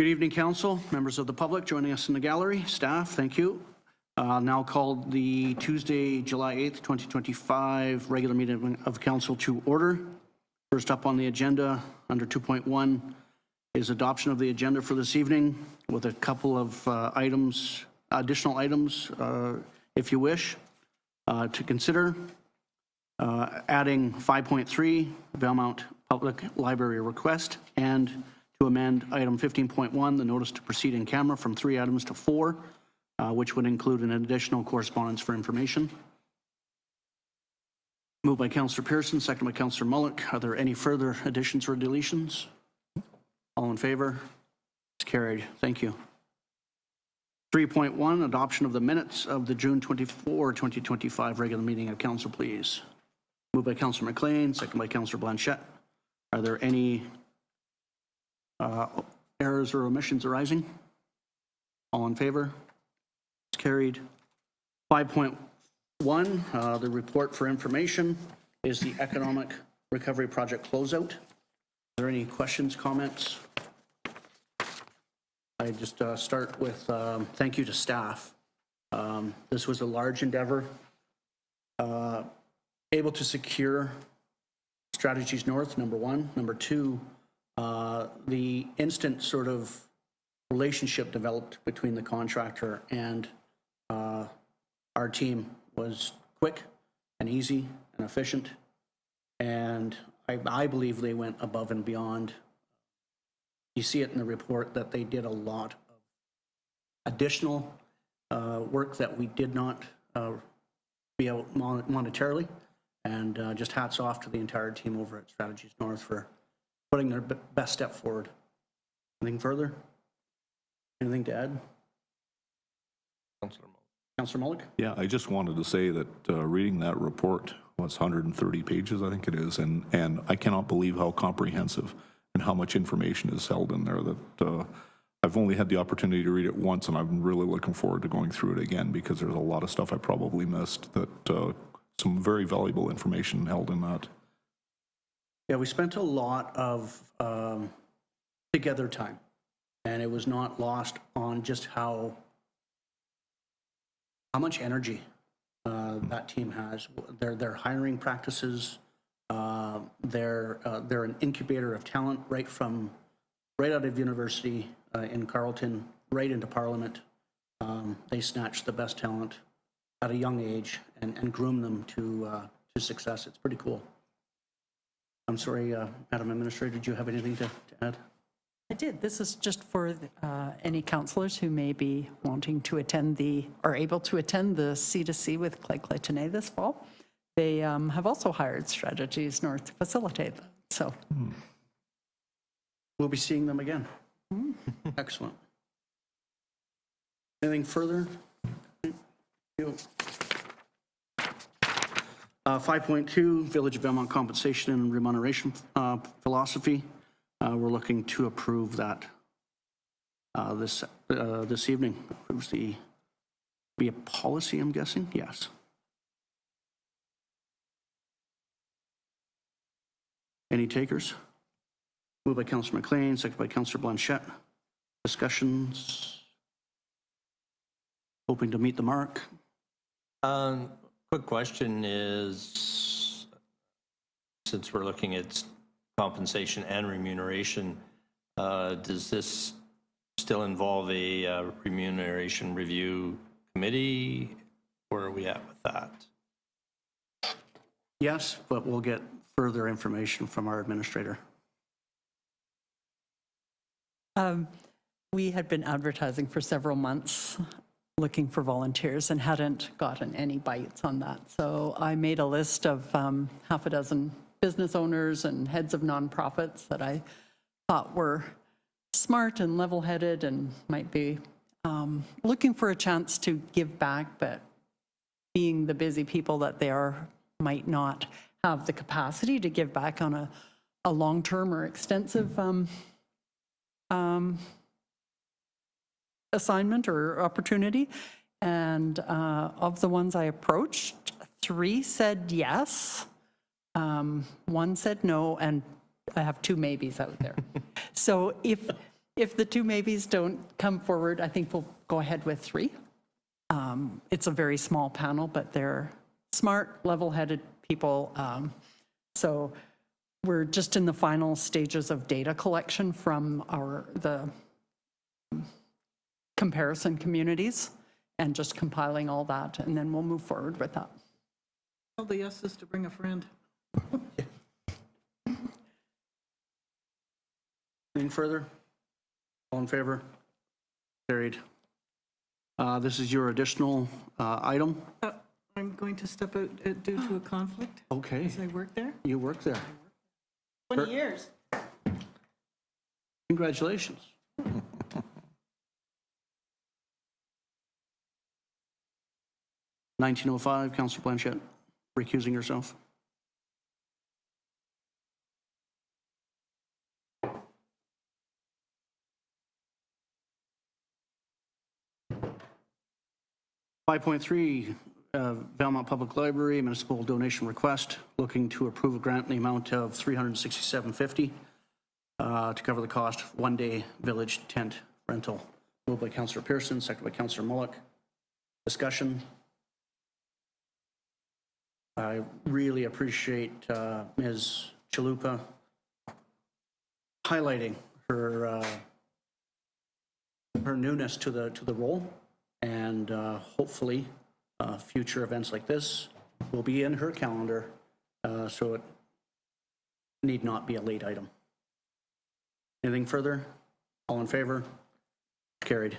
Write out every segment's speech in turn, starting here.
Good evening, Council, members of the public joining us in the gallery, staff, thank you. Now called the Tuesday, July 8th, 2025 regular meeting of Council to order. First up on the agenda, under 2.1, is adoption of the agenda for this evening with a couple of additional items, if you wish, to consider. Adding 5.3, Valemount Public Library request, and to amend item 15.1, the notice to proceed in camera, from 3 items to 4, which would include an additional correspondence for information. Moved by Councillor Pearson, second by Councillor Mullock. Are there any further additions or deletions? All in favor? It's carried. Thank you. 3.1, adoption of the minutes of the June 24, 2025 regular meeting of Council, please. Moved by Councillor McLean, second by Councillor Blanchette. Are there any errors or omissions arising? All in favor? It's carried. 5.1, the report for information is the Economic Recovery Project closeout. Are there any questions, comments? I just start with thank you to staff. This was a large endeavor. Able to secure Strategies North, number one. Number two, the instant sort of relationship developed between the contractor and our team was quick and easy and efficient. And I believe they went above and beyond. You see it in the report that they did a lot of additional work that we did not be out monetarily. And just hats off to the entire team over at Strategies North for putting their best step forward. Anything further? Anything to add? Councillor Mullock? Yeah, I just wanted to say that reading that report was 130 pages, I think it is, and I cannot believe how comprehensive and how much information is held in there that I've only had the opportunity to read it once, and I'm really looking forward to going through it again because there's a lot of stuff I probably missed that some very valuable information held in that. Yeah, we spent a lot of together time, and it was not lost on just how much energy that team has. Their hiring practices, they're an incubator of talent right out of university in Carleton, right into Parliament. They snatch the best talent at a young age and groom them to success. It's pretty cool. I'm sorry, Madam Administrator, did you have anything to add? I did. This is just for any councillors who may be wanting to attend or able to attend the C2C with Clay Claytonnet this fall. They have also hired Strategies North to facilitate that. So we'll be seeing them again. Excellent. Anything further? 5.2, Village of Valemount compensation and remuneration philosophy. We're looking to approve that this evening. It was be a policy, I'm guessing. Yes. Any takers? Moved by Councillor McLean, second by Councillor Blanchette. Discussions. Hoping to meet the mark. Quick question is, since we're looking at compensation and remuneration, does this still involve a remuneration review committee? Where are we at with that? Yes, but we'll get further information from our administrator. we had been advertising for several months looking for volunteers and hadn't gotten any bites on that. So I made a list of half a dozen business owners and heads of nonprofits that I thought were smart and level-headed and might be looking for a chance to give back, but being the busy people that they are, might not have the capacity to give back on a long-term or extensive assignment or opportunity. And of the ones I approached, 3 said yes, 1 said no, and I have 2 maybes out there. So if if the two maybes don't come forward, I think we'll go ahead with 3. It's a very small panel, but they're smart, level-headed people. So we're just in the final stages of data collection from the comparison communities and just compiling all that, and then we'll move forward with that. Tell the yeses to bring a friend. Anything further? All in favor? Carried. This is your additional item. I'm going to step out due to a conflict, Okay, as I work there. you work there. 20 years. Congratulations. (1905), Councillor Blanchette, recusing yourself. (5.3), Valemount Public Library municipal donation request, looking to approve a grant in the amount of $367.50 to cover the cost of one-day village tent rental. Moved by Councillor Pearson, seconded by Councillor Mullock. Discussion. I really appreciate Ms. Chalupa highlighting her newness to the role, and hopefully future events like this will be in her calendar, so it need not be a late item. Anything further? All in favor? Carried.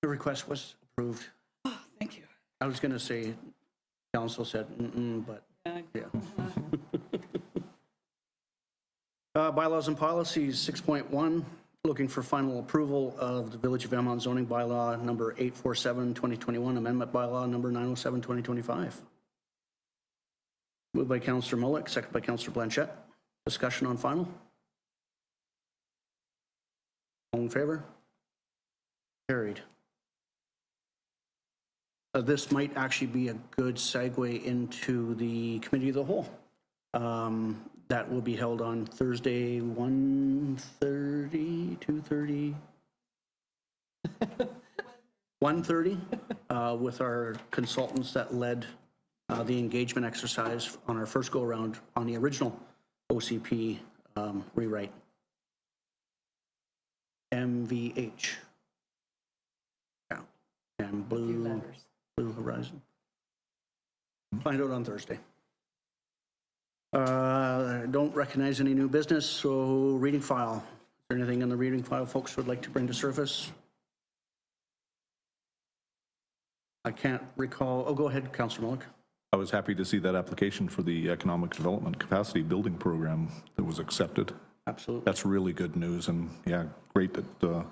The request was approved. Thank you. I was going to say, council said, but yeah. Bylaws and policies, 6.1, looking for final approval of the Village of Valemount zoning bylaw number 847, 2021, amendment bylaw number 907, 2025. Moved by Councillor Mullock, second by Councillor Blanchette. Discussion on final. All in favor? Carried. This might actually be a good segue into the Committee of the Whole. That will be held on Thursday, 1:30, 2:30, 1:30, with our consultants that led the engagement exercise on our first go-around on the original OCP rewrite. MVH. Yeah, and Blue Horizon. Find out on Thursday. Don't recognize any new business, so reading file. Is there anything in the reading file folks would like to bring to surface? I can't recall. Oh, go ahead, Councillor Mullock. I was happy to see that application for the Economic Development Capacity Building Program that was accepted. Absolutely. That's really good news, and yeah, great that that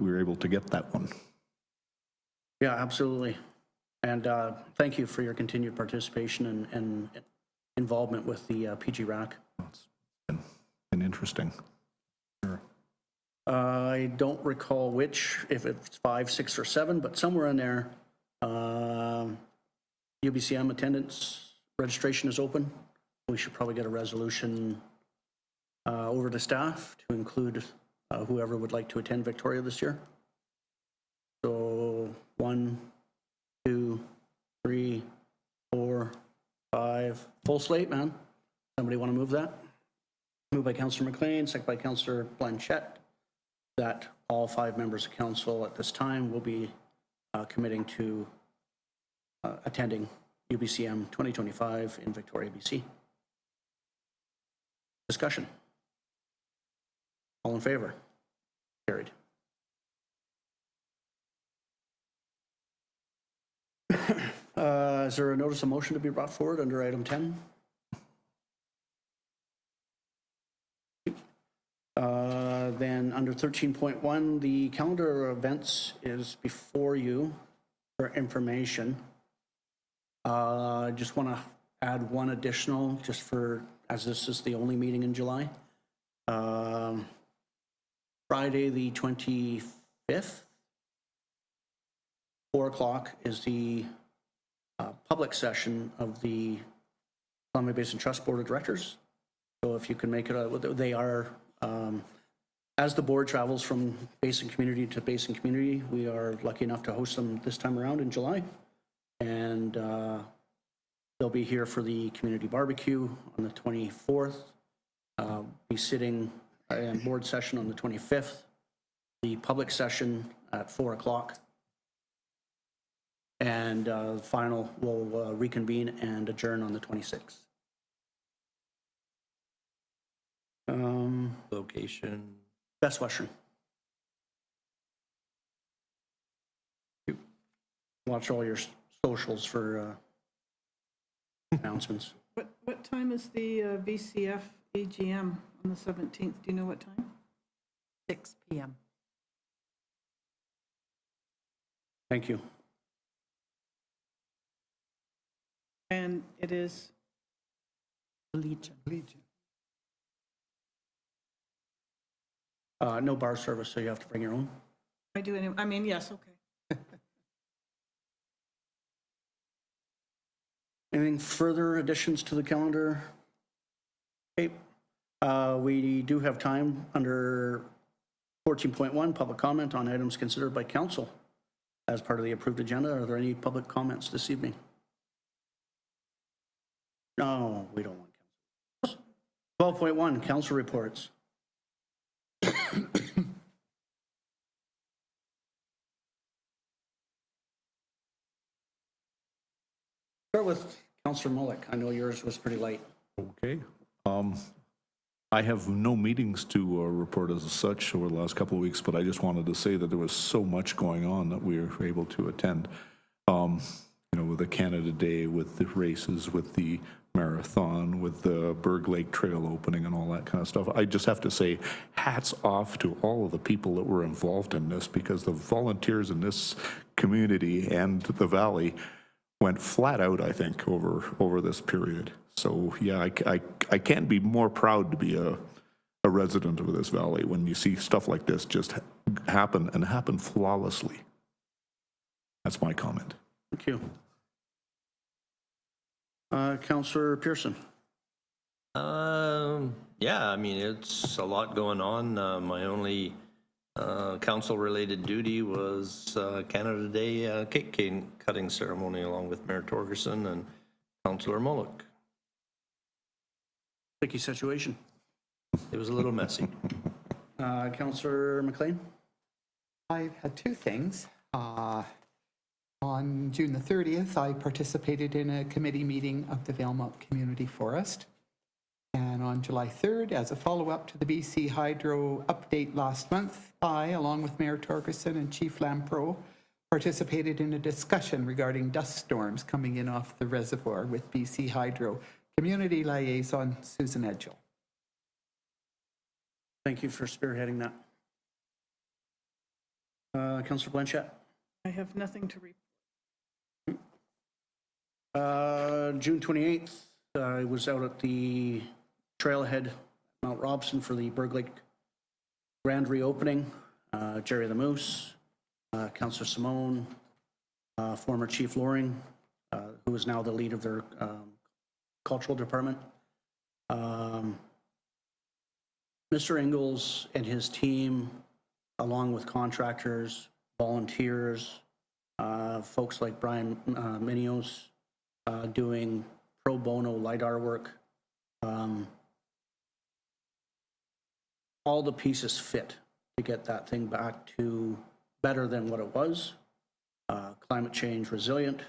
we were able to get that one. Yeah, absolutely. And thank you for your continued participation and involvement with the PG RAC. It's been interesting. Sure. I don't recall which, if it's 5, 6, or 7, but somewhere in there, UBCM attendance registration is open. We should probably get a resolution over to staff to include whoever would like to attend Victoria this year. So 1, 2, 3, 4, 5, full slate, man. Somebody want to move that? Moved by Councillor McLean, second by Councillor Blanchette, that all 5 members of council at this time will be committing to attending UBCM 2025 in Victoria, BC. Discussion. All in favor? Carried. Is there a notice of motion to be brought forward under item 10? Then under 13.1, the calendar of events is before you. for information. I just want to add one additional, just for, as this is the only meeting in July. Friday, the 25th, 4 o'clock is the public session of the Columbia Basin Trust Board of Directors. So if you can make it, they are, as the board travels from Basin community to Basin community, we are lucky enough to host them this time around in July. And they'll be here for the community barbecue on the 24th. Be sitting in board session on the 25th. The public session at 4 o'clock. And final will reconvene and adjourn on the 26th. Location. Best Western. Watch all your socials for announcements. What time is the VCF AGM on the 17th? Do you know what time? 6 p.m. Thank you. And it is, Legion. No bar service, so you have to bring your own. I do anyway, I mean, yes, okay. Anything further additions to the calendar? Okay. We do have time under 14.1, public comment on items considered by council as part of the approved agenda. Are there any public comments this evening? No, we don't want council. 12.1, council reports. Start with Councillor Mullick. I know yours was pretty light. Okay. I have no meetings to report as such over the last couple of weeks, but I just wanted to say that there was so much going on that we were able to attend. You know, with the Canada Day, with the races, with the marathon, with the Berg Lake Trail opening and all that kind of stuff. I just have to say hats off to all of the people that were involved in this, because the volunteers in this community and the valley went flat out, I think, over this period. So yeah, I can't be more proud to be a resident of this valley when you see stuff like this just happen and happen flawlessly. That's my comment. Thank you. Councillor Pearson. Yeah, I mean, it's a lot going on. My only council-related duty was Canada Day cake cutting ceremony along with Mayor Torgerson and Councillor Mullick. Tricky situation. It was a little messy. Councillor McLean. I had two things. On June the 30th, I participated in a committee meeting of the Valemount Community Forest. And on July 3rd, as a follow-up to the BC Hydro update last month, I, along with Mayor Torgerson and Chief Lampro, participated in a discussion regarding dust storms coming in off the reservoir with BC Hydro Community Liaison Susan Edgell. Thank you for spearheading that. Councillor Blanchette. I have nothing to report. June 28th, I was out at the trailhead Mount Robson for the Berg Lake grand reopening. Jerry the Moose, Councillor Simone, former Chief Loring, who is now the lead of their cultural department. Mr. Ingalls and his team, along with contractors, volunteers, folks like Brian Minios, doing pro bono LiDAR work. All the pieces fit to get that thing back to better than what it was. Climate change resilient.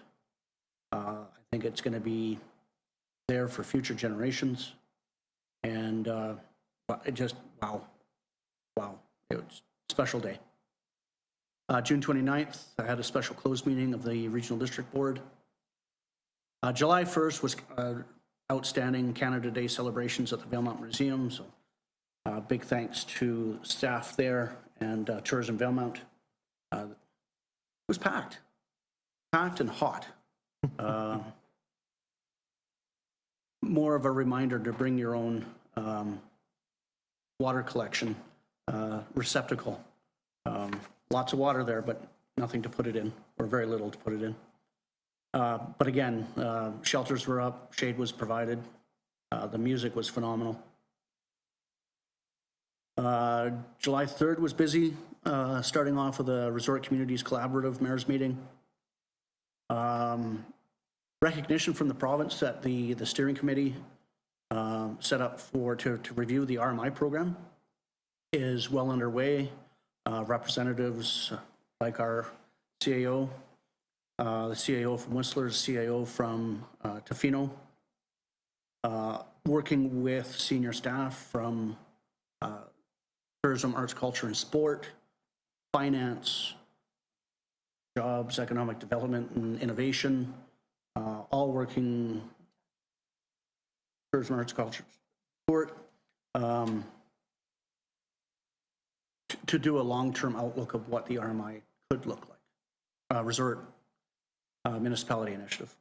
I think it's going to be there for future generations. And it just, wow. It was a special day. June 29th, I had a special closed meeting of the Regional District Board. July 1st was outstanding Canada Day celebrations at the Valemount Museum. So big thanks to staff there and Tourism Valemount. It was packed. packed and hot. More of a reminder to bring your own water collection receptacle. Lots of water there, but nothing to put it in, or very little to put it in. But again, shelters were up, shade was provided. The music was phenomenal. July 3rd was busy, starting off with a Resort Communities Collaborative Mayor's Meeting. Recognition from the province that the steering committee set up to review the RMI program is well underway. Representatives like our CAO, the CAO from Whistler, CAO from Tofino, working with senior staff from tourism, arts, culture, and sport, finance, jobs, economic development, and innovation, all working tourism, arts, culture, sport, to do a long-term outlook of what the RMI could look like, resort municipality initiative.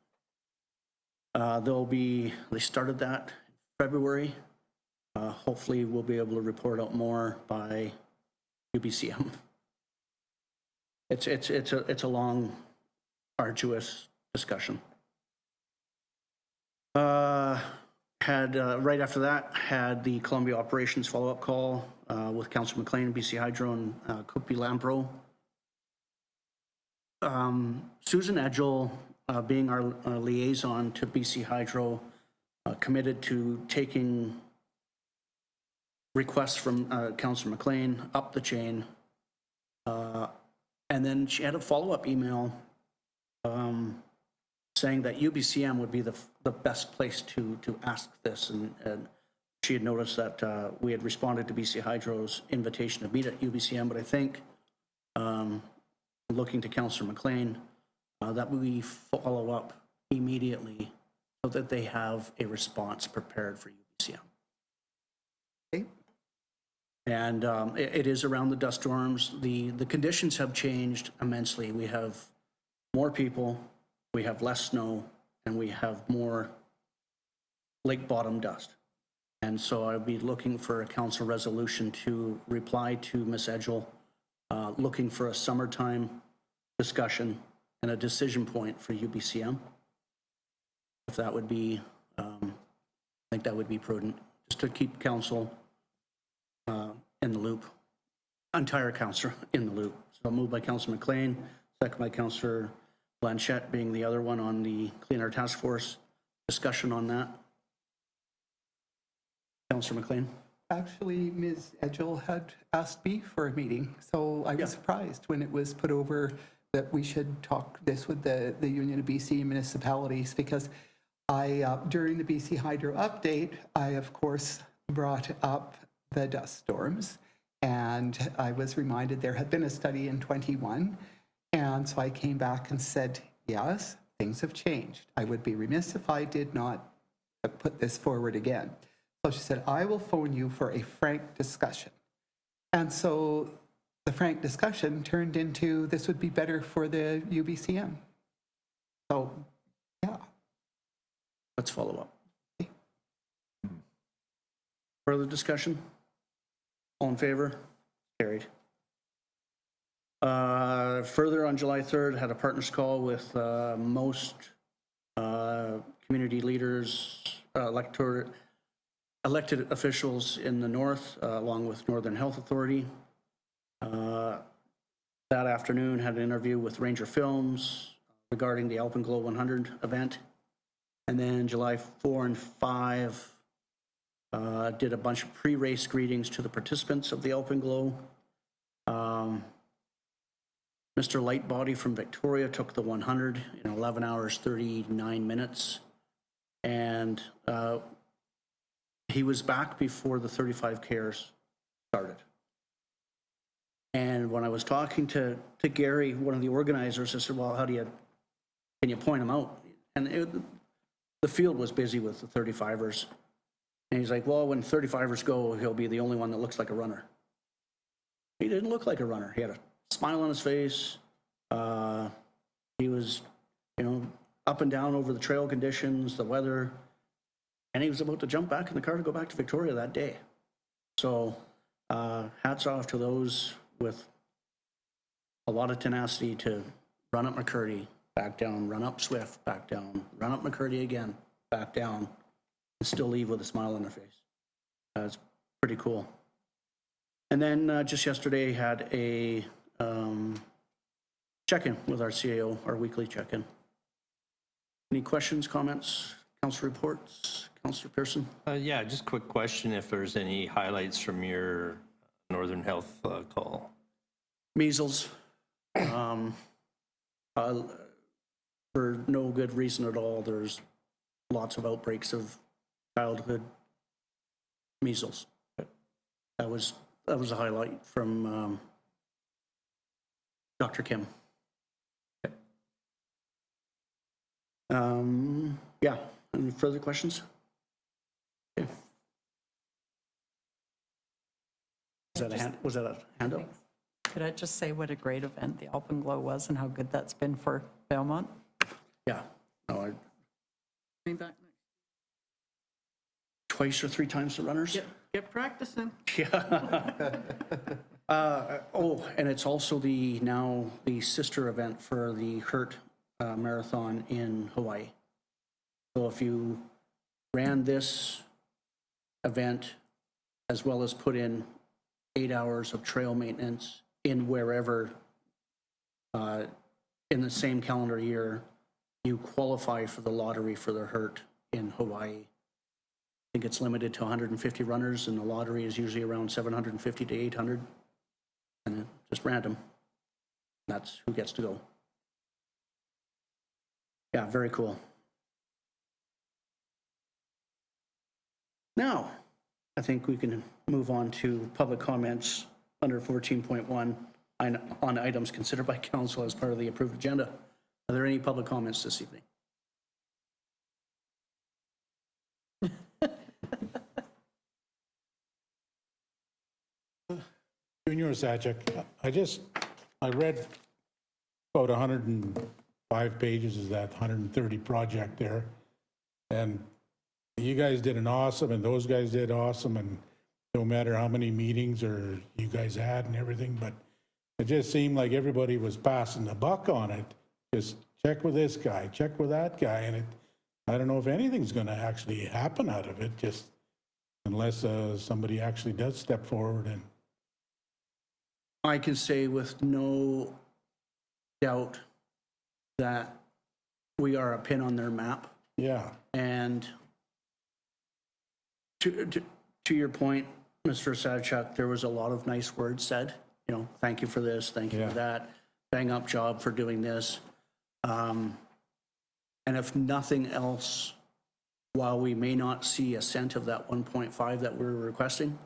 They started that in February. Hopefully we'll be able to report out more by UBCM. It's a long, arduous discussion. Right after that, had the Columbia Operations follow-up call with Councillor McLean, BC Hydro, and Coopy Lampro. Susan Edgell, being our liaison to BC Hydro, committed to taking requests from Councillor McLean up the chain. And then she had a follow-up email saying that UBCM would be the best place to ask this. And she had noticed that we had responded to BC Hydro's invitation to meet at UBCM, but I think, looking to Councillor McLean, that we follow up immediately so that they have a response prepared for UBCM. Okay. And it is around the dust storms. The conditions have changed immensely. We have more people, we have less snow, and we have more lake bottom dust. And so I'll be looking for a council resolution to reply to Ms. Edgell, looking for a summertime discussion and a decision point for UBCM. If that would be, I think that would be prudent, just to keep council in the loop, entire council in the loop. So moved by Councillor McLean, second by Councillor Blanchette, being the other one on the Clean Air Task Force. Discussion on that. Councillor McLean. Actually, Ms. Edgell had asked me for a meeting, so I was surprised when it was put over that we should talk this with the Union of BC municipalities, because during the BC Hydro update, I of course brought up the dust storms, and I was reminded there had been a study in 21, and so I came back and said, yes, things have changed. I would be remiss if I did not put this forward again. So she said, I will phone you for a frank discussion. And so the frank discussion turned into this would be better for the UBCM. So, yeah. Let's follow up. Further discussion? All in favor? Carried. Further, on July 3rd, had a partners call with most community leaders, elected officials in the north, along with Northern Health Authority. That afternoon, had an interview with Ranger Films regarding the Alpenglow 100 event. And then July 4 and 5, did a bunch of pre-race greetings to the participants of the Alpenglow. Mr. Lightbody from Victoria took the 100 in 11 hours, 39 minutes. And he was back before the 35Kers started. And when I was talking to Gary, one of the organizers, I said, well, can you point him out? And the field was busy with the 35ers. And he's like, well, when 35ers go, he'll be the only one that looks like a runner. He didn't look like a runner. He had a smile on his face. He was up and down over the trail conditions, the weather, and he was about to jump back in the car to go back to Victoria that day. So hats off to those with a lot of tenacity to run up McCurdy, back down, run up Swift, back down, run up McCurdy again, back down, and still leave with a smile on their face. It's pretty cool. And then just yesterday had a check-in with our CAO, our weekly check-in. Any questions, comments, council reports? Councillor Pearson? Yeah, just quick question if there's any highlights from your Northern Health call. Measles. For no good reason at all, there's lots of outbreaks of childhood measles. That was a highlight from Dr. Kim. Yeah, any further questions? Okay. Was that a handout? Could I just say what a great event the Alpenglow was and how good that's been for Valemount? Yeah. No, Coming back next. twice or three times the runners? Get practicing. Yeah. Oh, and it's also now the sister event for the HURT marathon in Hawaii. So if you ran this event as well as put in 8 hours of trail maintenance in wherever in the same calendar year, you qualify for the lottery for the HURT in Hawaii. I think it's limited to 150 runners, and the lottery is usually around 750 to 800, and just random. That's who gets to go. Yeah, very cool. Now, I think we can move on to public comments under 14.1 on items considered by council as part of the approved agenda. Are there any public comments this evening? Junior Sachek, I read about 105 pages of that 130 project there. And you guys did an awesome, and those guys did awesome, and no matter how many meetings or you guys had and everything, but it just seemed like everybody was passing the buck on it. Just check with this guy, check with that guy, and I don't know if anything's going to actually happen out of it, just unless somebody actually does step forward. And I can say with no doubt that we are a pin on their map. yeah, And to your point, Mr. Sadchuk, there was a lot of nice words said. Thank you for this, thank you Yeah. for that, bang up job for doing this. And if nothing else, while we may not see a cent of that 1.5 that we're requesting,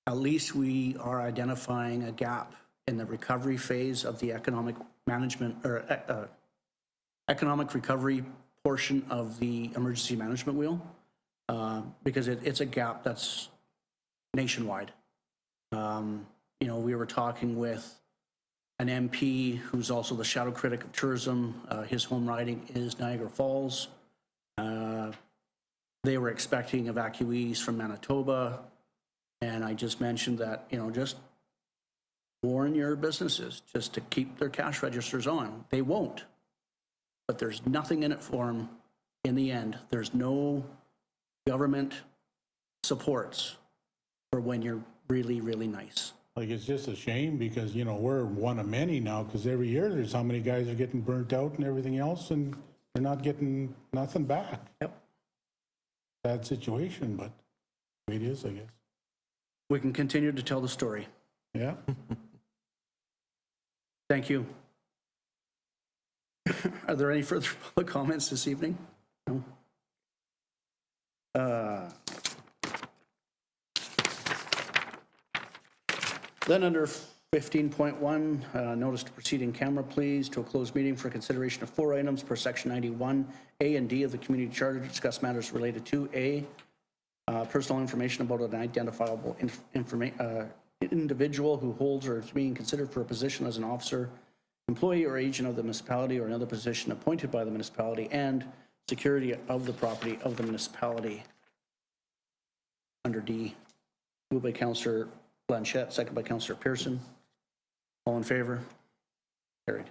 at least we are identifying a gap in the recovery phase of the economic management or economic recovery portion of the emergency management wheel, because it's a gap that's nationwide. We were talking with an MP who's also the shadow critic of tourism. His home riding is Niagara Falls. They were expecting evacuees from Manitoba. And I just mentioned that, just warn your businesses just to keep their cash registers on. They won't, but there's nothing in it for them in the end. There's no government supports for when you're really, really nice. like it's just a shame because, we're one of many now, because every year there's how many guys are getting burnt out and everything else, and they're not getting nothing back. Yep. Sad situation, but the way it is, I guess. We can continue to tell the story. Yeah. Thank you. Are there any further public comments this evening? No? Then under 15.1, notice to proceed in camera, please, to a closed meeting for consideration of 4 items per section 91, A and D of the community charter to discuss matters related to A, personal information about an identifiable individual who holds or is being considered for a position as an officer employee or agent of the municipality or another position appointed by the municipality, and security of the property of the municipality. Under D. Moved by Councillor Blanchette, second by Councillor Pearson. All in favor? Carried.